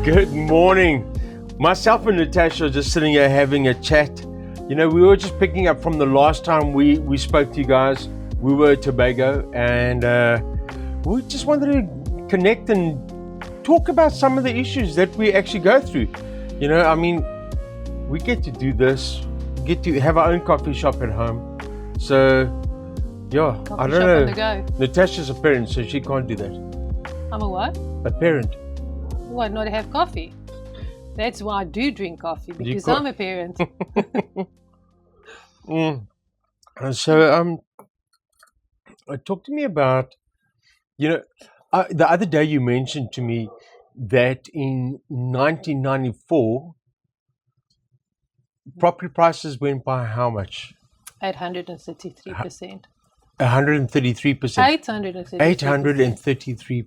Good morning. Myself and Natasha are just sitting here having a chat. You know, we were just picking up from the last time we spoke to you guys. We were at Tobago, and we just wanted to connect and talk about some of the issues that we actually go through. You know, I mean, we get to do this, we get to have our own coffee shop at home. So, yeah, Coffee I don't shop know. on the go. Natasha's a parent, so she can't do that. I'm a what? A parent. What, not have coffee? That's why I do drink coffee, because I'm a parent. So, talk to me about, you know, the other day you mentioned to me that in 1994, property prices went by how much? 833%. 133%. 833%.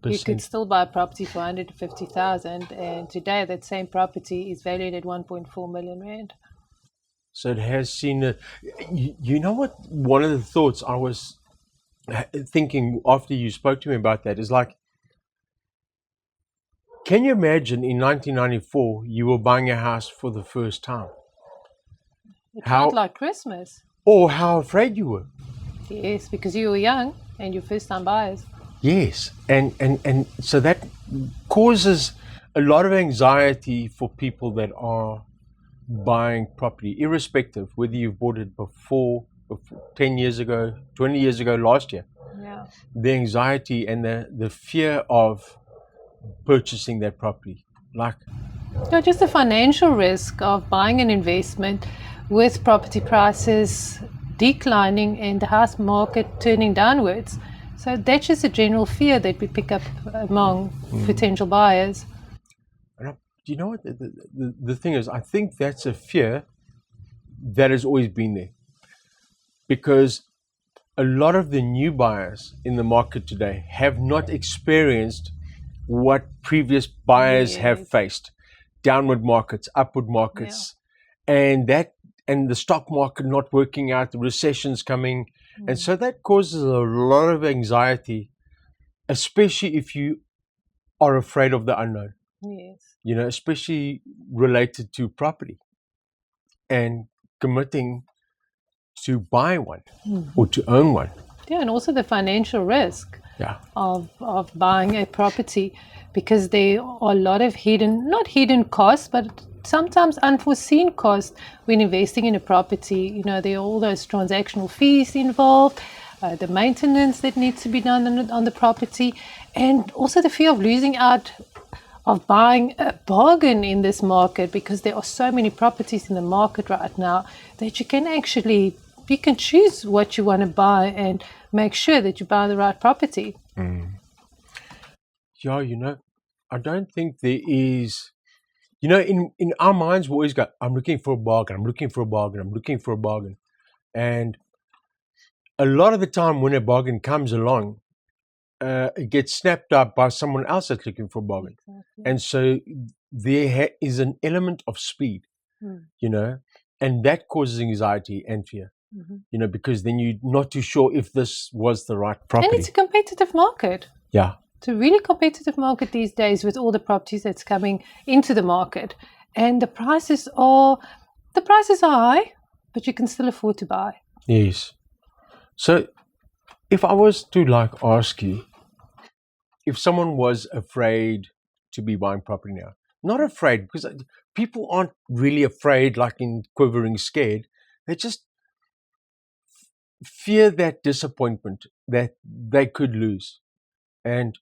You could 833%. still buy a property for 150,000, and today that same property is valued at 1.4 million rand. So it has seen a. You know what? One of the thoughts I was thinking after you spoke to me about that is like, can you imagine in 1994 you were buying a house for the first time? It How- felt like Christmas. Or how afraid you were? Yes, because you were young and you're first-time buyers. Yes, and so that causes a lot of anxiety for people that are buying property, irrespective whether you've bought it before 10 years ago, 20 years ago, last year. Yeah. The anxiety and the fear of purchasing that property. Like, No, just the financial risk of buying an investment with property prices declining and the house market turning downwards. So that's just a general fear that we pick up among potential buyers. you know what? The thing is, I think that's a fear that has always been there. Because a lot of the new buyers in the market today have not experienced what previous buyers have Yes. faced. Downward markets, upward markets, and the stock market not working out, the recession's coming. And so that causes a lot of anxiety, especially if you are afraid of the unknown, Yes. you know, especially related to property and committing to buy one or to own one. Yeah, and also the financial risk Yeah. of buying a property, because there are a lot of not hidden costs, but sometimes unforeseen costs when investing in a property. You know, there are all those transactional fees involved, the maintenance that needs to be done on the property, and also the fear of losing out of buying a bargain in this market, because there are so many properties in the market right now that you can choose what you want to buy and make sure that you buy the right property. Yeah, you know, I don't think there is, you know, in our minds, we always go, I'm looking for a bargain, I'm looking for a bargain, I'm looking for a bargain. And a lot of the time when a bargain comes along, it gets snapped up by someone else that's looking for a bargain. Exactly. And so there is an element of speed, you know, and that causes anxiety and fear, you know, because then you're not too sure if this was the right And property. it's a competitive market. Yeah. It's a really competitive market these days with all the properties that's coming into the market. And the prices are high, but you can still afford to buy. Yes. So if I was to like ask you, if someone was afraid to be buying property now, not afraid, because people aren't really afraid, like in quivering scared, they just fear that disappointment that they could lose. And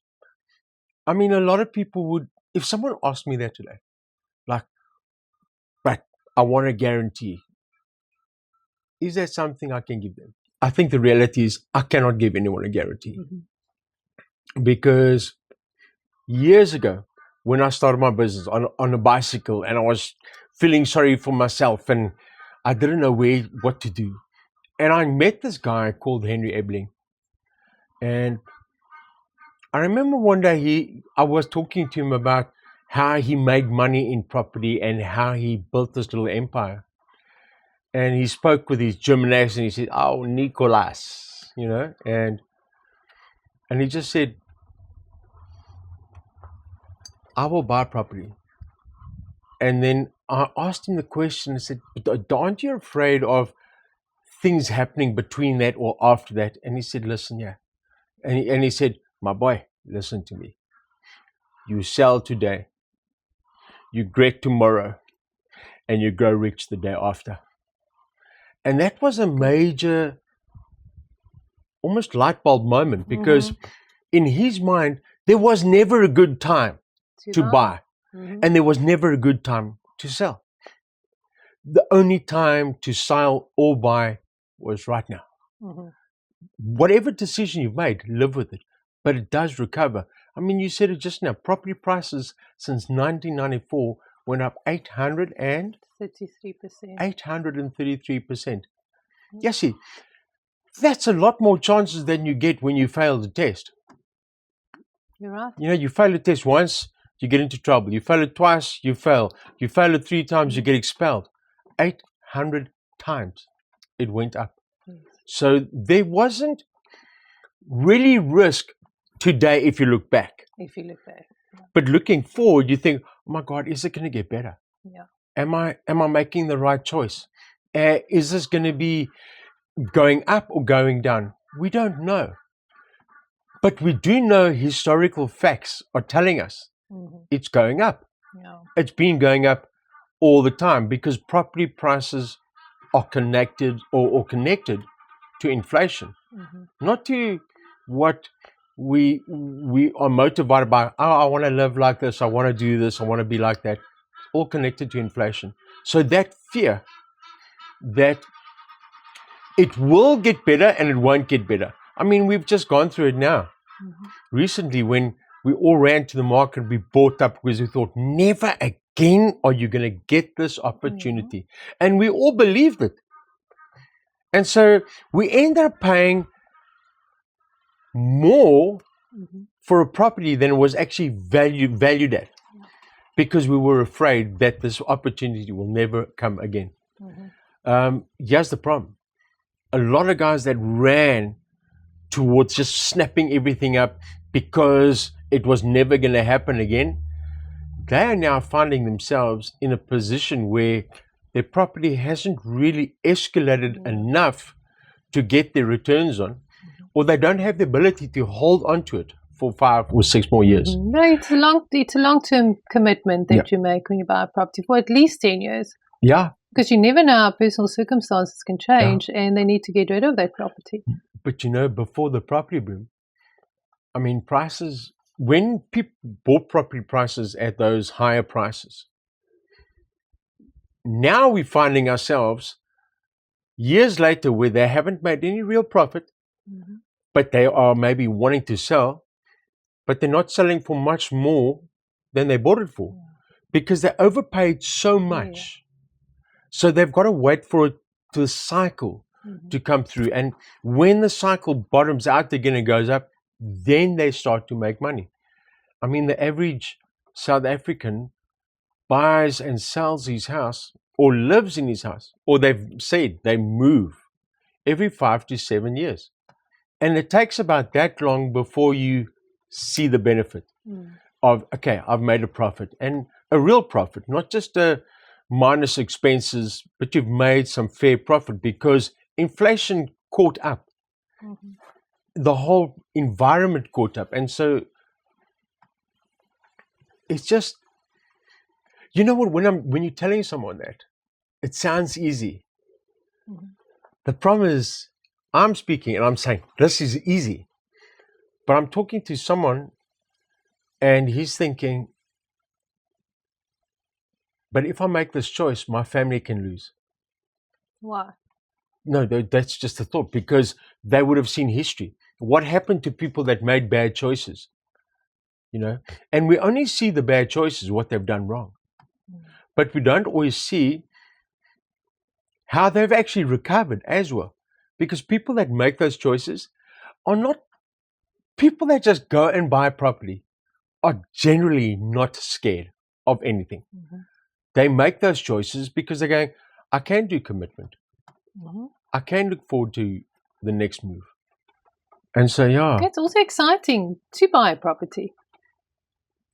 I mean, a lot of people would, if someone asked me that today, like, but I want a guarantee, is that something I can give them? I think the reality is I cannot give anyone a guarantee. Because years ago, when I started my business on a bicycle, and I was feeling sorry for myself and I didn't know what to do. And I met this guy called Henry Ebling. And I remember one day I was talking to him about how he made money in property and how he built this little empire. And he spoke with his German accent. He said, "Oh, Nicholas," you know, and he just said, "I will buy property And then I asked him the question. I said, "But aren't you afraid of things happening between that or after that?" And he said, "Listen, yeah." And he said, "My boy, listen to me. You sell today, you regret tomorrow, and you grow rich the day after." And that was a major, almost light bulb moment, because in his mind, there was never a good time to buy, and there was never a good time to sell. The only time to sell or buy was right now. Whatever decision you've made, live with it, but it does recover. I mean, you said it just now, property prices since 1994 went up 833%. Yeah, see, that's a lot more chances than you get when you fail the test. You're right. You know, you fail a test once, you get into trouble. You fail it twice, you fail. You fail it 3 times, you get expelled. 800 times it went up. So there wasn't really risk today if you look back. But looking forward, you think, oh my God, is it going to get better? Yeah. Am I making the right choice? Is this going to be going up or going down? We don't know. But we do know historical facts are telling us it's going up. Yeah. It's been going up all the time because property prices are connected or connected to inflation, not to what we are motivated by. Oh, I want to live like this. I want to do this. I want to be like that. All connected to inflation. So that fear that it will get better and it won't get better. I mean, we've just gone through it now. Recently, when we all ran to the market, we bought up because we thought, never again are you going to get this opportunity. And we all believed it. And so we end up paying more for a property than it was actually valued at, because we were afraid that this opportunity will never come again. Here's the problem. A lot of guys that ran towards just snapping everything up because it was never going to happen again, they are now finding themselves in a position where their property hasn't really escalated enough to get their returns on, or they don't have the ability to hold on to it for 5 or 6 more years. No, it's a long-term commitment that you make when you buy a property for at least 10 years. Yeah. Because you never know how personal circumstances can change, and they need to get rid of that property. But you know, before the property boom, I mean, prices, when people bought property prices at those higher prices, now we're finding ourselves years later where they haven't made any real profit, but they are maybe wanting to sell, but they're not selling for much more than they bought it for because they overpaid so much. So they've got to wait for it to cycle to come through. And when the cycle bottoms out again and goes up, then they start to make money. I mean, the average South African buys and sells his house or lives in his house, or they've said they move every 5 to 7 years. And it takes about that long before you see the benefit of, okay, I've made a profit, and a real profit, not just a minus expenses, but you've made some fair profit because inflation caught up. The whole environment caught up. And so it's just, you know what, when you're telling someone that, it sounds easy. The problem is, I'm speaking and I'm saying, this is easy. But I'm talking to someone and he's thinking, but if I make this choice, my family can lose. Why? No, that's just a thought, because they would have seen history. What happened to people that made bad choices? You know, and we only see the bad choices, what they've done wrong. But we don't always see how they've actually recovered as well. Because people that make those choices are not people that just go and buy property, are generally not scared of anything. They make those choices because they're going, I can do commitment. I can look forward to the next move. And so, yeah. It's also exciting to buy a property.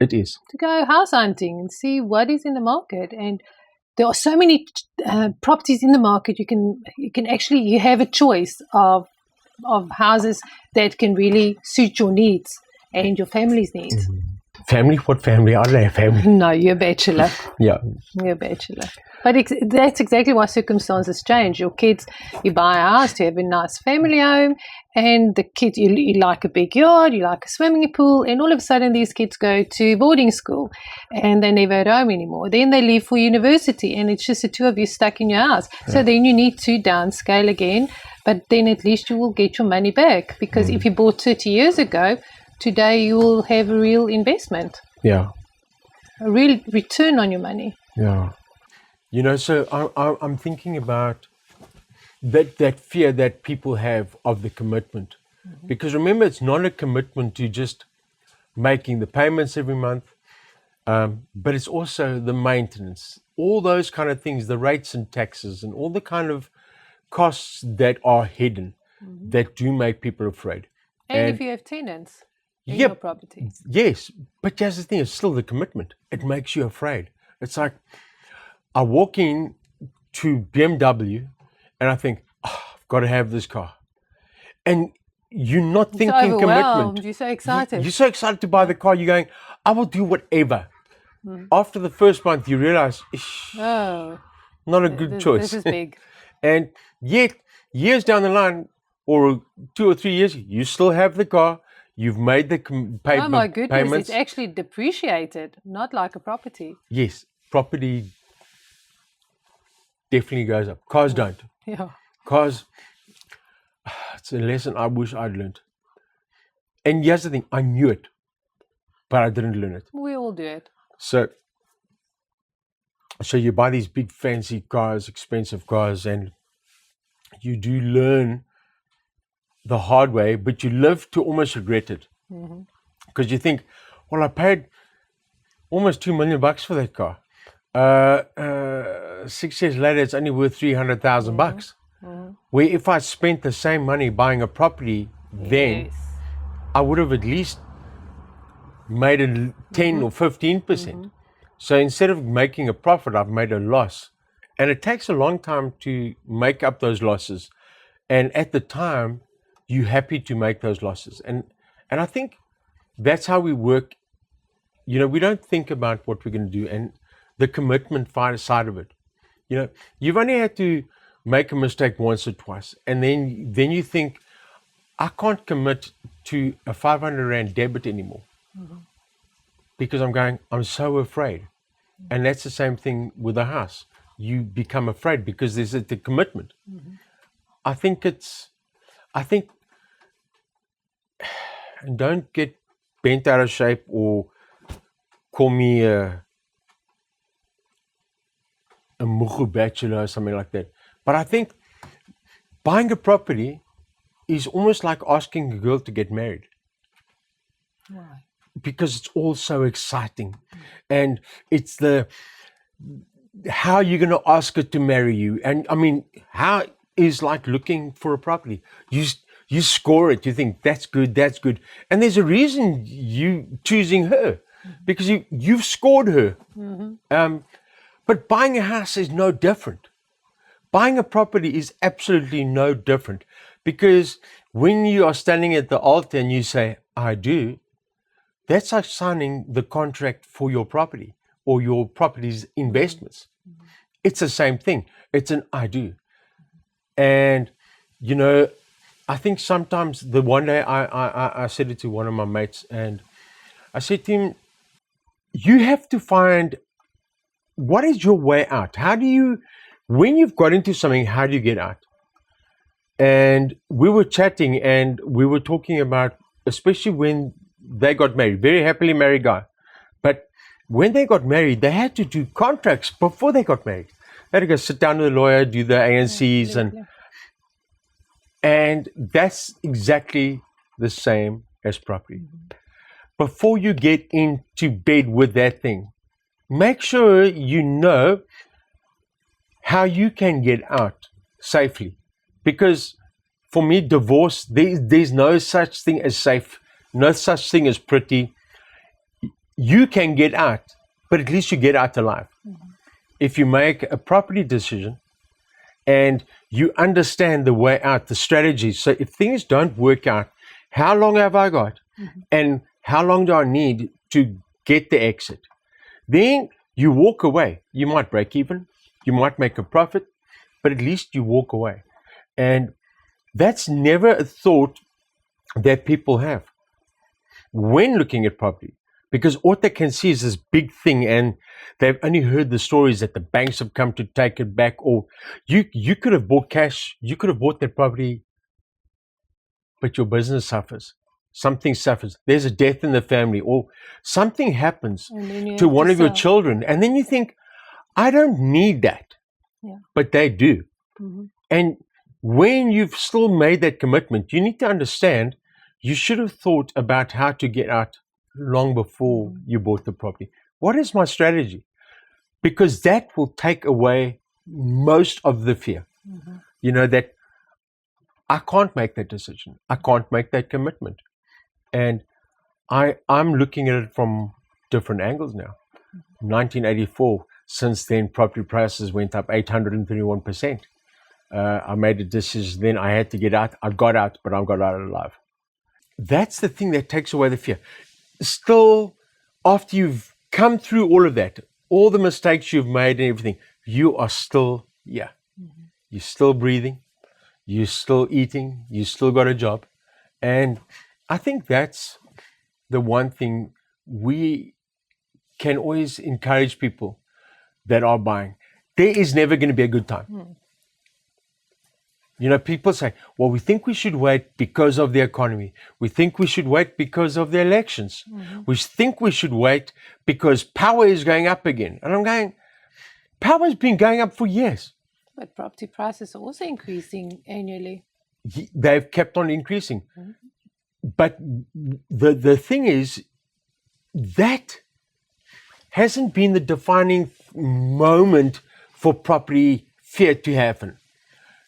It is. to go house hunting and see what is in the market. And there are so many properties in the market. You have a choice of houses that can really suit your needs and your family's needs. Family? What family? I don't have family. No, you're a bachelor. Yeah. You're a bachelor. But that's exactly why circumstances change. Your kids, you buy a house to have a nice family home, and the kids, you like a big yard, you like a swimming pool, and all of a sudden these kids go to boarding school and they're never at home anymore. Then they leave for university and it's just the two of you stuck in your house. So then you need to downscale again, but then at least you will get your money back, because if you bought 30 years ago, today you will have a real investment. Yeah. A real return on your money. Yeah. So I'm thinking about that fear that people have of the commitment. Because remember, it's not a commitment to just making the payments every month, but it's also the maintenance, all those kind of things, the rates and taxes and all the kind of costs that are hidden that do make people afraid. And if you have tenants in Yep. your property. Yes, but just the thing, it's still the commitment. It makes you afraid. It's like I walk in to BMW and I think, I've got to have this car. And you're not thinking commitment. You're so excited. You're so excited to buy the car. You're going, I will do whatever. After the first month, you realize, Oh, not a good choice. this is big. And yet, years down the line, or 2 or 3 years, you still have the car. You've made the Oh my goodness, payments. it's actually depreciated, not like a property. Yes, property definitely goes up. Cars don't. Yeah. Cars, it's a lesson I wish I'd learned. And here's the thing, I knew it, but I didn't learn it. We all do it. So you buy these big fancy cars, expensive cars, and you do learn the hard way, but you live to almost regret it. Because you think, well, I paid almost $2 million for that car. 6 years later, it's only worth $300,000. Where if I spent the same money buying a property then, Yes. I would have at least made a 10 or 15%. So instead of making a profit, I've made a loss. And it takes a long time to make up those losses. And at the time, you're happy to make those losses. And I think that's how we work. We don't think about what we're going to do and the commitment side of it. You've only had to make a mistake once or twice. And then you think, I can't commit to a 500 Rand debit anymore. Because I'm so afraid. And that's the same thing with a house. You become afraid because there's the commitment. I think, and don't get bent out of shape or call me a mugu bachelor or something like that. But I think buying a property is almost like asking a girl to get married. Why? Because it's all so exciting. And it's how you're going to ask her to marry you. And I mean, how is like looking for a property. You score it. You think that's good. And there's a reason you choosing her because you've scored her. But buying a house is no different. Buying a property is absolutely no different because when you are standing at the altar and you say, I do, that's like signing the contract for your property or your property's investments. It's the same thing. It's an I do. And, I think sometimes the one day I said it to one of my mates and I said to him, you have to find what is your way out? When you've got into something, how do you get out? And we were chatting and we were talking about, especially when they got married, very happily married guy. But when they got married, they had to do contracts before they got married. They had to go sit down with a lawyer, do the ANCs and that's exactly the same as property. Before you get into bed with that thing, make sure you know how you can get out safely. Because for me, divorce, there's no such thing as safe, no such thing as pretty. you can get out, but at least you get out alive. If you make a property decision and you understand the way out, the strategy. So if things don't work out, how long have I got? And how long do I need to get the exit? Then you walk away. You might break even, you might make a profit, but at least you walk away. And that's never a thought that people have when looking at property, because all they can see is this big thing, and they've only heard the stories that the banks have come to take it back, or you could have bought cash, you could have bought that property, but your business suffers. Something suffers. There's a death in the family, or something happens And then you to have one to of your sell. children, and then you think, I don't need that. Yeah. But they do. Mhm. And when you've still made that commitment, you need to understand you should have thought about how to get out long before you bought the property. What is my strategy? Because that will take away most of the fear. You know, that I can't make that decision. I can't make that commitment. And I'm looking at it from different angles now. 1984, since then, property prices went up 831%. I made a decision then. I had to get out. I got out, but I got out alive. That's the thing that takes away the fear. Still, after you've come through all of that, all the mistakes you've made and everything, you are still here. You're still breathing. You're still eating. You still got a job. And I think that's the one thing we can always encourage people that are buying. There is never going to be a good time. You know, people say, well, we think we should wait because of the economy. We think we should wait because of the elections. We think we should wait because power is going up again. And I'm going, power's been going up for years. But property prices are also increasing annually. They've kept on increasing. But the thing is, that hasn't been the defining moment for property fear to happen.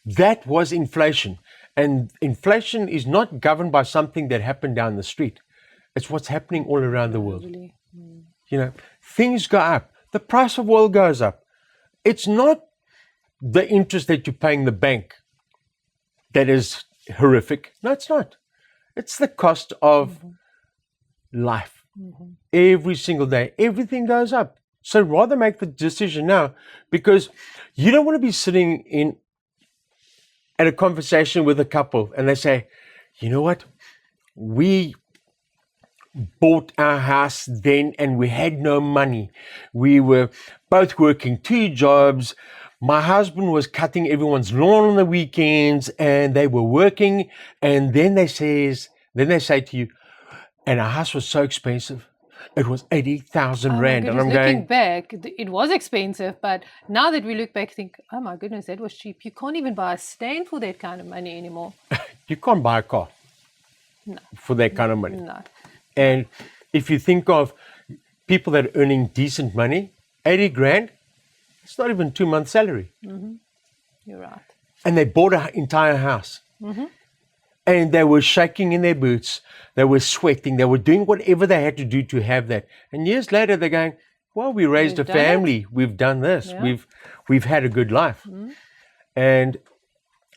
That was inflation. And inflation is not governed by something that happened down the street. It's what's happening all around the world. Really. You know, things go up. The price of oil goes up. It's not the interest that you're paying the bank that is horrific. No, it's not. It's the cost of life. Every single day, everything goes up. So rather make the decision now, because you don't want to be sitting in at a conversation with a couple and they say, you know what, we bought our house then and we had no money. We were both working 2 jobs. My husband was cutting everyone's lawn on the weekends and they were working. And then they say to you, and our house was so expensive. It was 80,000 Oh my rand. And goodness, I'm looking going, back, it was expensive, but now that we look back, think, oh my goodness, that was cheap. You can't even buy a stand for that kind of money anymore. you can't buy a car No. for that kind of money. No. And if you think of people that are earning decent money, 80 grand, it's not even 2 months' salary. You're right. And they bought an entire house. And they were shaking in their boots. They were sweating. They were doing whatever they had to do to have that. And years later, they're going, well, we raised We've a done it. family. We've done this. Yeah. We've had a good life. And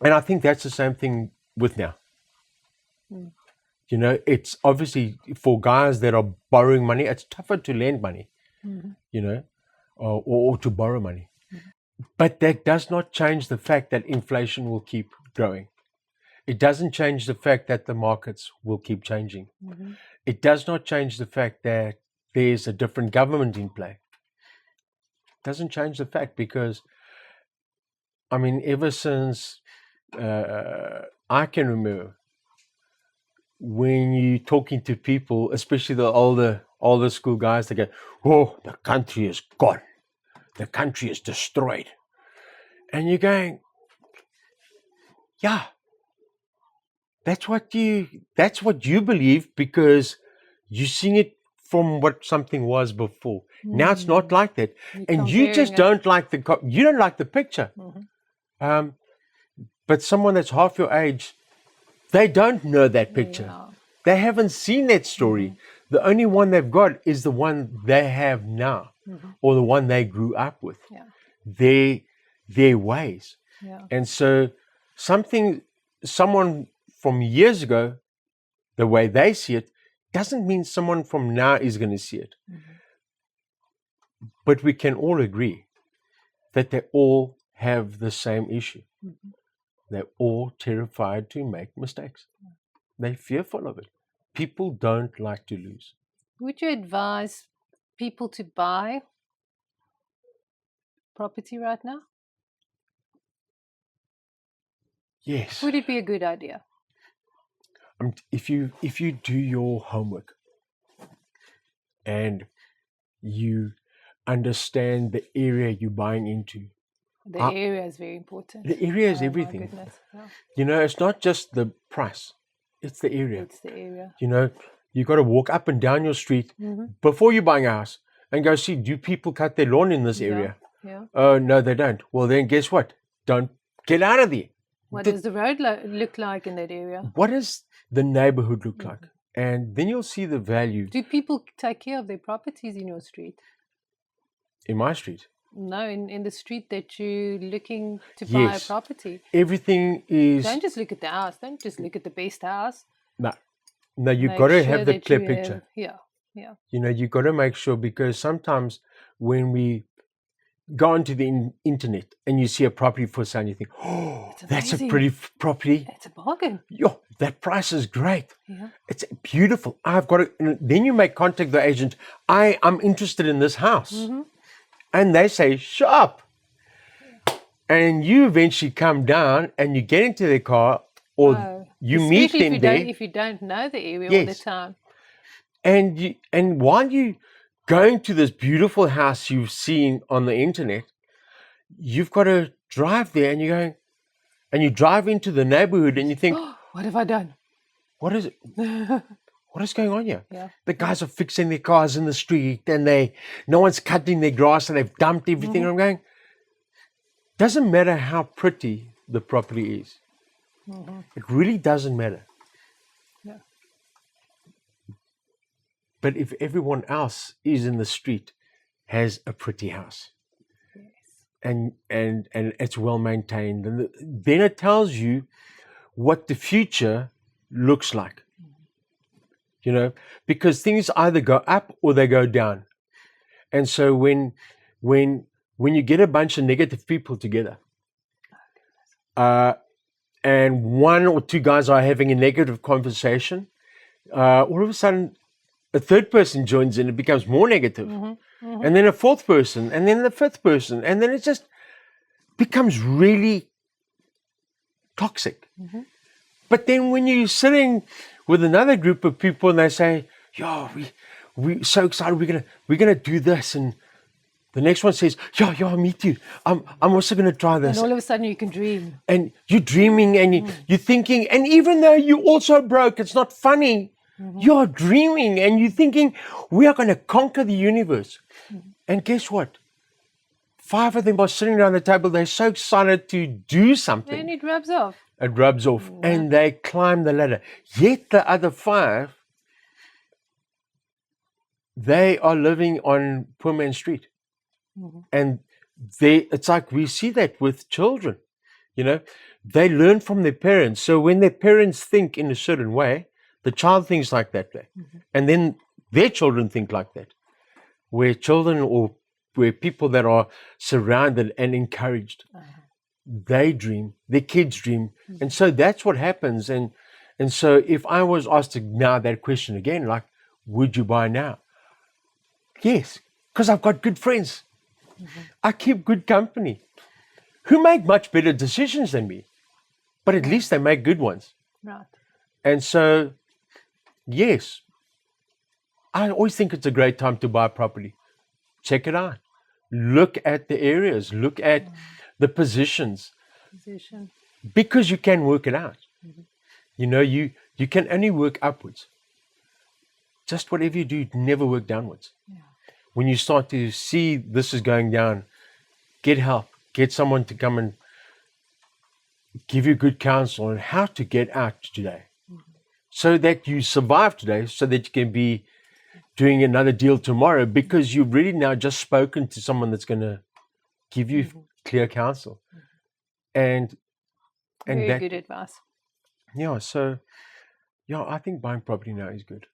I think that's the same thing with now. You know, it's obviously for guys that are borrowing money, it's tougher to lend money, you know, or to borrow money. But that does not change the fact that inflation will keep growing. It doesn't change the fact that the markets will keep changing. It does not change the fact that there's a different government in play. It doesn't change the fact because, I mean, ever since I can remember, when you're talking to people, especially the older school guys, they go, oh, the country is gone. The country is destroyed. And you're going, yeah, that's what you believe because you're seeing it from what something was before. Now it's not like that. And you just don't like you don't like the picture. But someone that's half your age, they don't know that picture. Yeah. They haven't seen that story. The only one they've got is the one they have now, or the one they grew up with. Yeah. Their ways. Yeah. And so someone from years ago, the way they see it, doesn't mean someone from now is going to see it. But we can all agree that they all have the same issue. They're all terrified to make mistakes. They're fearful of it. People don't like to lose. Would you advise people to buy property right now? Yes. Would it be a good idea? If you do your homework and you understand the area you're buying into, The area is very important. the area is Oh, my everything. goodness. Yeah. You know, it's not just the price; it's the area. It's the area. You know, you got to walk up and down your street before you're buying a house and go see, do people cut their lawn in this area? Yeah. Oh, no, they don't. Well, then guess what? Don't get out of there. What does the road look like in that area? What does the neighborhood look like? And then you'll see the value. Do people take care of their properties in your street? In my street. No, in the street that you're looking to buy a Yes. property. Everything is... Don't just look at the house. Don't just look at the best house. No, you've Make got to sure have the that clear you picture. have- yeah. You know, you've got to make sure, because sometimes when we go onto the internet and you see a property for sale, you think, oh, that's a amazing. pretty property. It's a bargain. Yo, that price is great. Yeah. It's beautiful. I've got it. And then you make contact with the agent. I'm interested in this house. And they say, shop. And you eventually come down and you get into their car, or Oh, you meet especially them there. if you don't know the area all the Yes. time. And while you going to this beautiful house you've seen on the internet, you've got to drive there, and you're going, and you drive into the neighborhood and you think, What have I done? what is it? What is going on here? Yeah. The guys are fixing their cars in the street, and no one's cutting their grass, and they've dumped everything. I'm going, doesn't matter how pretty the property is. It really doesn't matter. Yeah. But if everyone else is in the street has a pretty house, and it's well maintained, and then it tells you what the future looks like. You know, because things either go up or they go down. And so when you get a bunch of negative people together, and one or two guys are having a negative conversation, all of a sudden a third person joins in, it becomes more negative. And then a fourth person, and then the fifth person, and then it just becomes really toxic. But then when you're sitting with another group of people and they say, "Yo, we so excited, we're gonna do this," and the next one says, "Yo, me too. I'm also gonna try this." And all of a sudden you can dream. And you're dreaming, and you're thinking, and even though you're also broke, it's not funny. You're dreaming and you're thinking, we are going to conquer the universe. And guess what? 5 of them are sitting around the table. They're so excited to do something. And it rubs off. It rubs off, and they climb the ladder. Yet the other 5, they are living on Poor Man's Street. And it's like we see that with children. You know, they learn from their parents. So when their parents think in a certain way, the child thinks like that way. And then their children think like that. Where children, or where people that are surrounded and encouraged, they dream, their kids dream. And so that's what happens. And so if I was asked now that question again, like, would you buy now? Yes, because I've got good friends. I keep good company who make much better decisions than me, but at least they make good ones. Right. And so, yes, I always think it's a great time to buy property. Check it out. Look at the areas. Look at the positions. Position. Because you can work it out. You know, you can only work upwards. Just whatever you do, never work downwards. When you start to see this is going down, get help. Get someone to come and give you good counsel on how to get out today. So that you survive today, so that you can be doing another deal tomorrow, because you've really now just spoken to someone that's going to give you clear counsel. And Very that, good advice. so I think buying property now is good.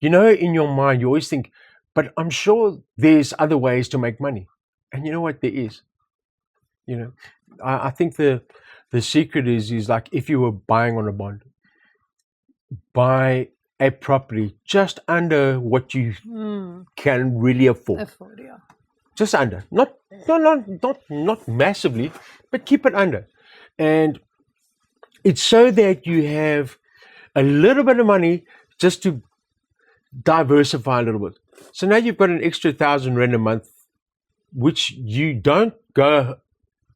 In your mind, you always think, but I'm sure there's other ways to make money. And you know what? There is. I think the secret is like, if you were buying on a bond, buy a property just under what you can really afford. Yeah. Just under, not massively, but keep it under. And it's so that you have a little bit of money just to diversify a little bit. So now you've got an extra 1,000 rand a month, which you don't go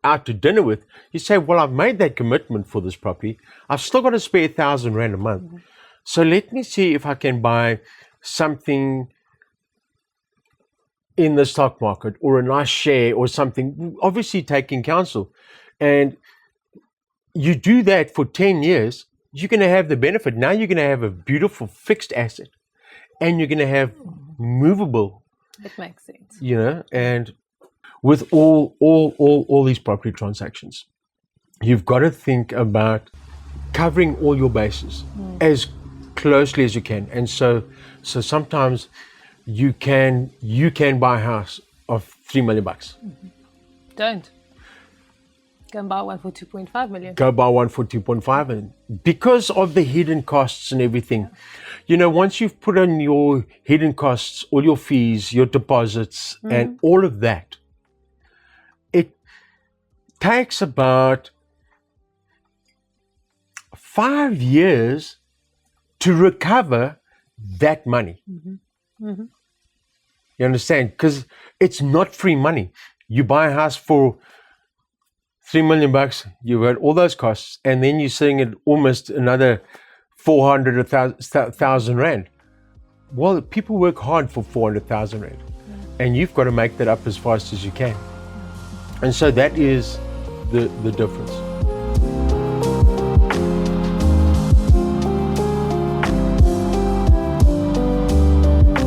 out to dinner with. You say, well, I've made that commitment for this property. I've still got to spare 1,000 rand a month. So let me see if I can buy something in the stock market, or a nice share or something, obviously taking counsel. And you do that for 10 years, you're going to have the benefit. Now you're going to have a beautiful fixed asset, and you're going to have movable. It makes sense. And with all these property transactions, you've got to think about covering all your bases as closely as you can. And so sometimes you can buy a house of $3 million. Don't go and buy one for 2.5 million. Go buy one for 2.5, and because of the hidden costs and everything, once you've put on your hidden costs, all your fees, your deposits, and all of that, it takes about 5 years to recover that money. You understand? Because it's not free money. You buy a house for $3 million, you've got all those costs, and then you're sitting at almost another 400 or 1,000 rand. Well, people work hard for 400,000 rand, and you've got to make that up as fast as you can. And so that is the difference.